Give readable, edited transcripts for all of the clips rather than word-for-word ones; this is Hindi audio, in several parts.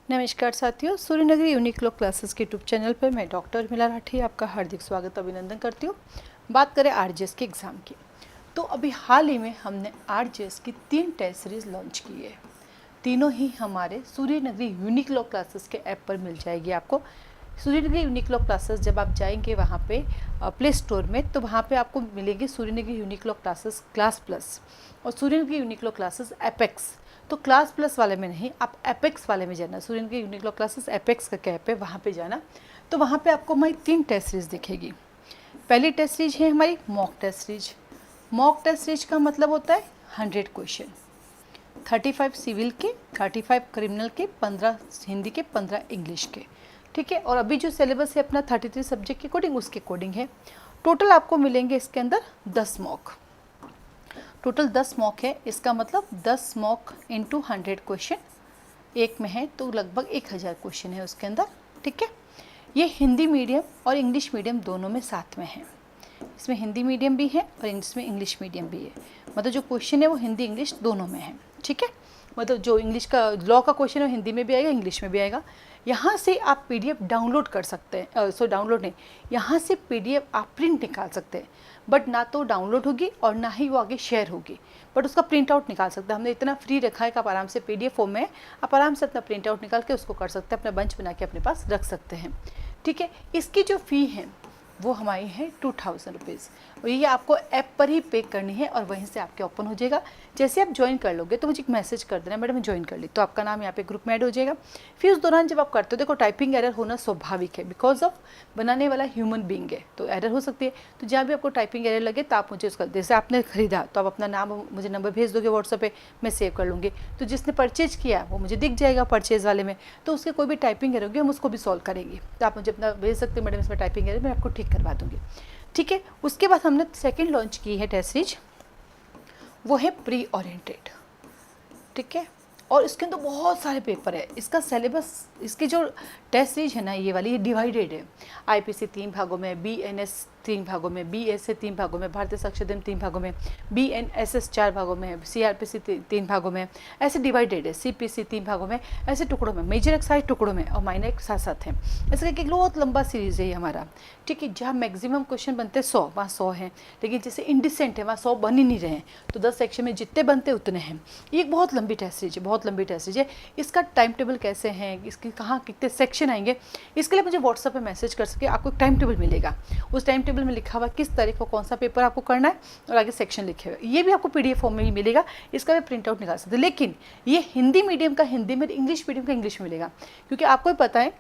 नमस्कार साथियों, सूर्यनगरी यूनिक लॉ क्लासेस के यूट्यूब चैनल पर मैं डॉक्टर उर्मिला राठी आपका हार्दिक स्वागत अभिनंदन करती हूँ। बात करें आरजेएस के एग्ज़ाम की, तो अभी हाल ही में हमने आरजेएस की 3 टेस्ट सीरीज़ लॉन्च की है। तीनों ही हमारे सूर्यनगरी यूनिक लॉ क्लासेस के ऐप पर मिल जाएगी आपको। सूर्यनगरी यूनिक लॉ क्लासेस जब आप जाएंगे वहाँ पे प्ले स्टोर में, तो वहाँ पे आपको मिलेंगे Suryanagari unique law classes class plus और Suryanagari unique law classes apex. तो क्लास प्लस वाले में नहीं, आप एपेक्स वाले में जाना। Suryanagari unique law classes apex का कैप है, वहाँ पे जाना। तो वहाँ पे आपको हमारी 3 टेस्ट सीरीज दिखेगी। पहली टेस्ट सीरीज है हमारी mock test series. Mock test series का मतलब होता है 100 क्वेश्चन, 35 सिविल के, 35 क्रिमिनल के, 15 हिंदी के, 15 इंग्लिश के। ठीक है, और अभी जो सिलेबस है अपना 33 सब्जेक्ट के अकॉर्डिंग, उसके अकॉर्डिंग है। टोटल आपको मिलेंगे इसके अंदर 10 मॉक। टोटल 10 मॉक है, इसका मतलब 10 मॉक इंटू 100 क्वेश्चन एक में है, तो लगभग 1000 क्वेश्चन है उसके अंदर। ठीक है, ये हिंदी मीडियम और इंग्लिश मीडियम दोनों में साथ में है। इसमें हिंदी मीडियम भी है और इसमें इंग्लिश मीडियम भी है। मतलब जो क्वेश्चन है वो हिंदी इंग्लिश दोनों में है। ठीक है, मतलब जो इंग्लिश का लॉ का क्वेश्चन है वो हिंदी में भी आएगा, इंग्लिश में भी आएगा। यहाँ से आप पीडीएफ डाउनलोड कर सकते हैं, डाउनलोड नहीं, यहाँ से पीडीएफ आप प्रिंट निकाल सकते हैं। बट ना तो डाउनलोड होगी और ना ही वो आगे शेयर होगी, बट उसका प्रिंट आउट निकाल सकते हैं। हमने इतना फ्री रखा है कि आप आराम से पीडीएफ फॉर्म में आप आराम से अपना प्रिंट आउट निकाल के उसको कर सकते हैं, अपना बंच बना के अपने पास रख सकते हैं। ठीक है, इसकी जो फ़ी है वो हमारी है 2000 रुपीज़, और ये आपको ऐप पर ही पे करनी है और वहीं से आपके ओपन हो जाएगा। जैसे आप ज्वाइन कर लोगे तो मुझे एक मैसेज कर देना, मैडम मैं ज्वाइन कर ली, तो आपका नाम यहाँ पे ग्रुप में ऐड हो जाएगा। फिर उस दौरान जब आप करते हो, देखो टाइपिंग एरर होना स्वाभाविक है, बिकॉज ऑफ बनाने वाला ह्यूमन बीइंग है, तो एरर हो सकती है। तो जहाँ भी आपको टाइपिंग एरर लगे तो आप मुझे उसका, जैसे आपने खरीदा तो आप अपना नाम मुझे नंबर भेज दोगे व्हाट्सएप पे, मैं सेव कर लूँगी। तो जिसने परचेज किया वो मुझे दिख जाएगा परचेज वाले में, तो उसके कोई भी टाइपिंग एरर होगी हम उसको भी सॉल्व करेंगे। तो आप मुझे अपना भेज सकते हैं, मैडम इसमें टाइपिंग एरर, मैं आपको ठीक करवा दूँगी। ठीक है, उसके बाद हमने सेकंड लॉन्च की है टेस्ट सीरीज, वो है प्री ओरिएंटेड। ठीक है, और इसके अंदर बहुत सारे पेपर है। इसका सिलेबस, इसकी जो टेस्ट सीरीज है ना ये वाली, ये डिवाइडेड है। आईपीसी 3 भागों में, बीएनएस 3 भागों में, बीएसए 3 भागों में, भारतीय साक्ष्य अधिनियम 3 भागों में, बीएनएसएस 4 भागों में, सीआरपीसी 3 भागों में, ऐसे डिवाइडेड है। सीपीसी 3 भागों में, ऐसे टुकड़ों में, मेजर एक्साइज टुकड़ों में और माइनर एक साथ साथ है। ऐसे एक बहुत लंबा सीरीज है ये हमारा। ठीक है, जहाँ मैक्सिमम क्वेश्चन बनते हैं 100, वहाँ 100 हैं, लेकिन जैसे इंडिसेंट है वहाँ 100 बन ही नहीं रहे हैं, तो 10 सेक्शन में जितने बनते उतने हैं। ये एक बहुत लंबी टेस्ट सीरीज है, बहुत लंबी टेस्ट सीरीज है। इसका टाइम टेबल कैसे है, इसके कहाँ कितने सेक्शन आएंगे, इसके लिए मुझे व्हाट्सएप पे मैसेज कर सके, आपको एक टाइम टेबल मिलेगा। उस टाइम टेबल में लिखा हुआ किस तारीख को कौन सा पेपर आपको करना है और आगे सेक्शन लिखे हुए, ये भी आपको पीडीएफ फॉर्म में ही मिलेगा। इसका भी प्रिंट आउट निकाल सकते हैं। लेकिन ये हिंदी मीडियम का हिंदी में, इंग्लिश मीडियम का इंग्लिश में मिलेगा, क्योंकि आपको भी पता है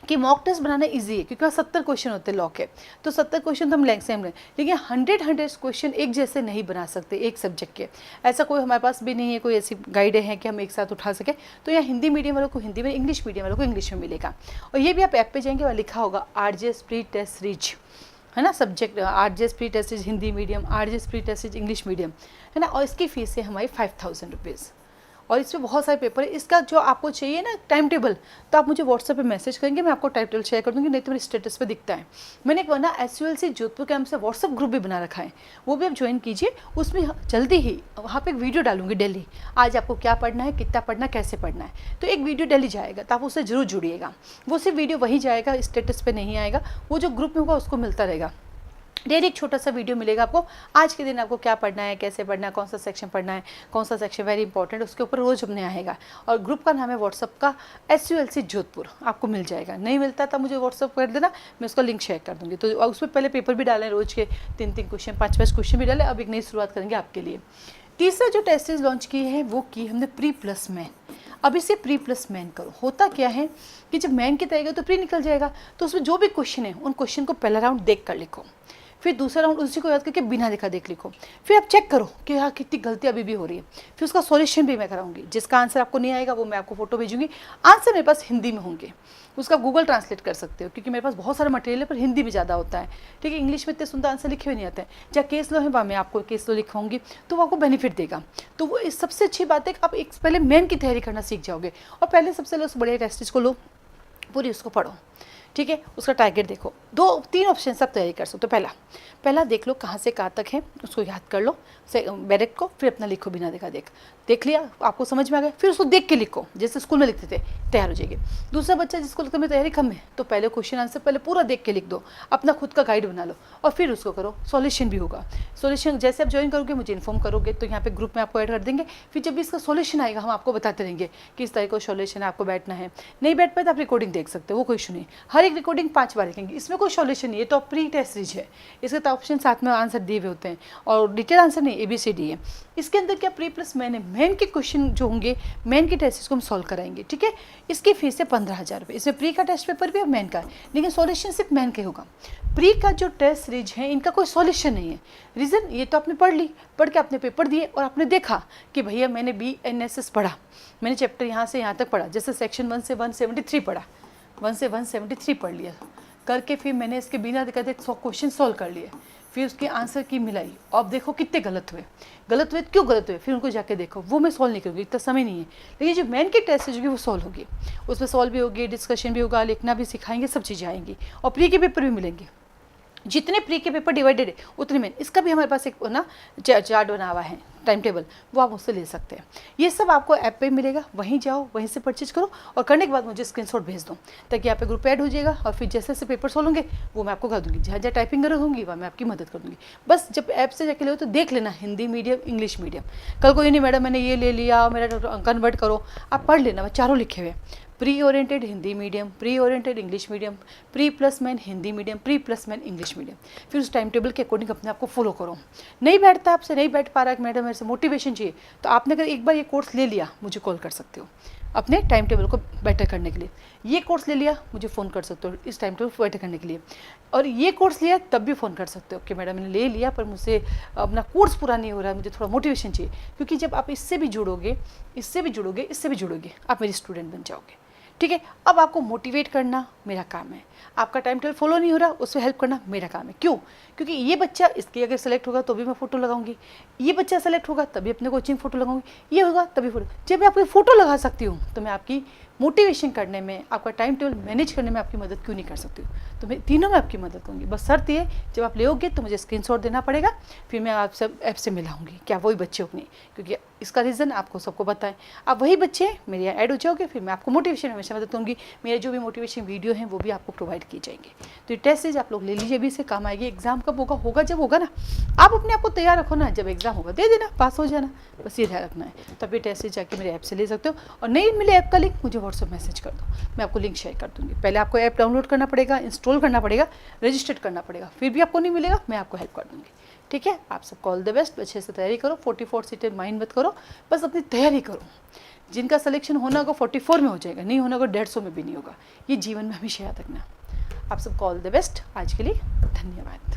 कि मॉक टेस्ट बनाना इजी है, क्योंकि 70 क्वेश्चन होते हैं लॉ के, तो 70 क्वेश्चन तो हम लेंगे सेम लें, लेकिन 100 क्वेश्चन एक जैसे नहीं बना सकते एक सब्जेक्ट के। ऐसा कोई हमारे पास भी नहीं है, कोई ऐसी गाइड है कि हम एक साथ उठा सकें। तो यहाँ हिंदी मीडियम वालों को हिंदी में, इंग्लिश मीडियम वालों को इंग्लिश में मिलेगा। और ये भी आप ऐप पर जाएंगे, वहाँ लिखा होगा आरजेएस प्री टेस्ट सीरीज, है ना, subject RJS pre test series Hindi medium, RJS pre test series English medium, है ना। और इसकी फ़ीस है हमारी 5000 रुपीज़, और इसमें बहुत सारे पेपर है। इसका जो आपको चाहिए ना टाइम टेबल, तो आप मुझे व्हाट्सएप पे मैसेज करेंगे, मैं आपको टाइम टेबल शेयर कर दूँगी, नहीं तो मेरे स्टेटस पे दिखता है। मैंने एक बना एसयूएलसी जोधपुर के नाम से व्हाट्सएप ग्रुप भी बना रखा है, वो भी आप ज्वाइन कीजिए। उसमें जल्दी ही वहाँ पे एक वीडियो डालूंगी डेली, आज आपको क्या पढ़ना है, कितना पढ़ना है, कैसे पढ़ना है, तो एक वीडियो डेली जाएगा, तो आप उससे जरूर जुड़िएगा। वो सिर्फ वीडियो वही जाएगा, स्टेटस पर नहीं आएगा, वो जो ग्रुप में होगा उसको मिलता रहेगा। डेली एक छोटा सा वीडियो मिलेगा आपको, आज के दिन आपको क्या पढ़ना है, कैसे पढ़ना है, कौन सा सेक्शन पढ़ना है, कौन सा सेक्शन वेरी इंपॉर्टेंट, उसके ऊपर रोज अपने आएगा। और ग्रुप का नाम है व्हाट्सअप का एसयूएलसी जोधपुर, आपको मिल जाएगा। नहीं मिलता तब मुझे व्हाट्सअप कर देना, मैं उसका लिंक शेयर कर दूँगी। तो उसमें पहले पेपर भी डालें, रोज के 3-3 क्वेश्चन, 5-5 क्वेश्चन भी डालें। अब एक नई शुरुआत करेंगे आपके लिए। तीसरा जो टेस्ट सीरीज लॉन्च की है वो की हमने प्री प्लस मैन। अब इसे प्री प्लस मैन करो, होता क्या है कि जब मैन की तरीके तो प्री निकल जाएगा, तो उसमें जो भी क्वेश्चन है उन क्वेश्चन को पहला राउंड देख कर लिखो, फिर दूसरा राउंड उसी को याद करके बिना देखा देख लिखो, फिर आप चेक करो कि हाँ कितनी गलती अभी भी हो रही है, फिर उसका सॉल्यूशन भी मैं कराऊंगी। जिसका आंसर आपको नहीं आएगा वो मैं आपको फोटो भेजूंगी। आंसर मेरे पास हिंदी में होंगे, उसका गूगल ट्रांसलेट कर सकते हो, क्योंकि मेरे पास बहुत सारा मटेरियल है पर हिंदी में ज़्यादा होता है। ठीक है, इंग्लिश में इतने सुंदर आंसर लिखे हुए नहीं आते हैं। जहाँ केस लो है वहाँ मैं आपको केस लो लिखवाऊंगी, तो वो आपको बेनिफिट देगा। तो वो सबसे अच्छी बात है कि आप एक पहले मेन की तैयारी करना सीख जाओगे, और पहले सबसे लो बड़े टेस्ट को लो, पूरी उसको पढ़ो। ठीक है, उसका टारगेट देखो। 2-3 ऑप्शन आप तैयारी कर सकते हो। पहला देख लो कहाँ से कहाँ तक है, उसको याद कर लो डायरेक्ट को, फिर अपना लिखो बिना देख लिया, आपको समझ में आ गया, फिर उसको देख के लिखो जैसे स्कूल में लिखते थे, तैयार हो जाएगी। दूसरा बच्चा जिसको लगता है मेरी तैयारी कम है, तो पहले क्वेश्चन आंसर पहले पूरा देख के लिख दो, अपना खुद का गाइड बना लो और फिर उसको करो। सॉल्यूशन भी होगा, सॉल्यूशन जैसे आप ज्वाइन करोगे मुझे इन्फॉर्म करोगे तो यहाँ पे ग्रुप में आपको ऐड कर देंगे। फिर जब भी इसका सॉल्यूशन आएगा हम आपको बताते रहेंगे कि इस तरह का सॉल्यूशन है, आपको बैठना है। नहीं बैठ पाए तो आप रिकॉर्डिंग देख सकते हो, वो कोई इशू नहीं। हर एक रिकॉर्डिंग 5 बार देखेंगे, इसमें कोई सॉल्यूशन नहीं है, तो प्री टेस्ट सीरीज है, इसके तो ऑप्शन साथ में आंसर दिए हुए होते हैं और डिटेल आंसर नहीं, ABCD है। इसके अंदर क्या प्री प्लस मेन है, मेन के क्वेश्चन जो होंगे, मेन के टेस्ट को हम सॉल्व कराएंगे, ठीक है। इसकी फीस है 15,000 रुपये। इसमें प्री का टेस्ट पेपर भी और मेन का है, लेकिन सॉल्यूशन सिर्फ मेन का होगा। प्री का जो टेस्ट सीरीज है इनका कोई सॉल्यूशन नहीं है। रीज़न ये तो आपने पढ़ के आपने पेपर दिए और आपने देखा कि भैया मैंने BNSS पढ़ा, मैंने चैप्टर यहाँ से यहाँ तक पढ़ा, जैसे सेक्शन 1 से 173 पढ़ा, 1 से 173 पढ़ लिया करके फिर मैंने इसके बिना दिक्कत 100 क्वेश्चन सॉल्व कर लिए, फिर उसके आंसर की मिलाई। अब देखो कितने गलत हुए, क्यों गलत हुए, फिर उनको जाके देखो। वो मैं सॉल्व नहीं करूँगी, इतना समय नहीं है, लेकिन जो मेन की टेस्ट है जो वो सॉल्व होगी, उसमें सॉल्व भी होगी, डिस्कशन भी होगा, लिखना भी सिखाएंगे, सब चीज़ें आएंगी और प्री के पेपर भी मिलेंगे। जितने प्री के पेपर डिवाइडेड है उतने में इसका भी हमारे पास एक ना चार्ट बना हुआ है, टाइम टेबल, वो आप उससे ले सकते हैं। ये सब आपको ऐप पे मिलेगा, वहीं जाओ, वहीं से परचेज करो और करने के बाद मुझे स्क्रीनशॉट भेज दो, ताकि यहाँ पे ग्रुप ऐड हो जाएगा और फिर जैसे जैसे पेपर सॉल्व होंगे वो मैं आपको कर दूँगी, जहाँ जहाँ टाइपिंग कर होंगी वहाँ मैं आपकी मदद कर दूँगी। बस जब ऐप से जाके लो तो देख लेना हिंदी मीडियम इंग्लिश मीडियम। कल को ये नहीं मैडम मैंने ये ले लिया मेरा कन्वर्ट करो, आप पढ़ लेना, चारों लिखे हुए, pre oriented Hindi medium, pre oriented English medium, pre plus man Hindi medium, pre plus man English medium. फिर उस टाइम टेबल के अकॉर्डिंग अपने आप को फॉलो करो। नहीं बैठता आपसे, नहीं बैठ पा रहा है मैडम मेरे से मोटिवेशन चाहिए, तो आपने अगर एक बार ये कोर्स ले लिया मुझे कॉल कर सकते हो अपने टाइम टेबल को बेटर करने के लिए। ये कोर्स ले लिया मुझे फ़ोन कर सकते हो इस टाइम टेबल को बेटर करने के लिए, और ये कोर्स लिया तब भी फ़ोन कर सकते हो कि मैडम मैंने ले लिया पर मुझसे अपना कोर्स पूरा नहीं हो रहा है, मुझे थोड़ा मोटिवेशन चाहिए। क्योंकि जब आप इससे भी जुड़ोगे, आप मेरी स्टूडेंट बन जाओगे, ठीक है। अब आपको मोटिवेट करना मेरा काम है, आपका टाइम टेबल फॉलो नहीं हो रहा उसमें हेल्प करना मेरा काम है। क्यों? क्योंकि ये बच्चा इसकी अगर सेलेक्ट होगा तो भी मैं फ़ोटो लगाऊंगी, ये बच्चा सेलेक्ट होगा तभी अपने कोचिंग फ़ोटो लगाऊंगी, ये होगा तभी फ़ोटो। जब मैं आपकी फ़ोटो लगा सकती हूँ तो मैं आपकी मोटिवेशन करने में, आपका टाइम टेबल मैनेज करने में आपकी मदद क्यों नहीं कर सकती हूँ? तो मैं तीनों में आपकी मदद करूँगी। बस शर्त ये, जब आप लेोगे तो मुझे स्क्रीनशॉट देना पड़ेगा, फिर मैं आप सब ऐप से मिलाऊंगी क्या वही बच्चे हो नहीं, क्योंकि इसका रीज़न आपको सबको पता है। आप वही बच्चे मेरे यहाँ ऐड हो जाओगे, फिर मैं आपको मोटिवेशन हमेशा मदद करूँगी। मेरे जो भी मोटिवेशन वीडियो हैं वो भी आपको प्रोवाइड किए जाएंगे। तो ये टेस्ट सीरीज आप लोग ले लीजिए, भी इससे काम आएगी। एग्जाम कब होगा जब होगा ना, आप अपने आप को तैयार रखो ना, जब एग्जाम होगा दे देना, पास हो जाना, बस ये ध्यान रखना है। तब ये टेस्ट सीरीज जाके मेरे ऐप से ले सकते हो, और नहीं मिले ऐप का लिंक मुझे व्हाट्सअप मैसेज कर दो, मैं आपको लिंक शेयर कर दूँगी। पहले आपको ऐप डाउनलोड करना पड़ेगा, इंस्टॉल करना पड़ेगा, रजिस्टर्ड करना पड़ेगा, फिर भी आपको नहीं मिलेगा, मैं आपको हेल्प कर दूँगी, ठीक है। आप सबको ऑल द बेस्ट, अच्छे से तैयारी करो। 44 सीटें माइंड मत करो, बस अपनी तैयारी करो। जिनका सिलेक्शन होना होगा 44 में हो जाएगा, नहीं होना होगा 150 में भी नहीं होगा। ये जीवन में हमेशा याद रखना। आप सबको ऑल द बेस्ट। आज के लिए धन्यवाद।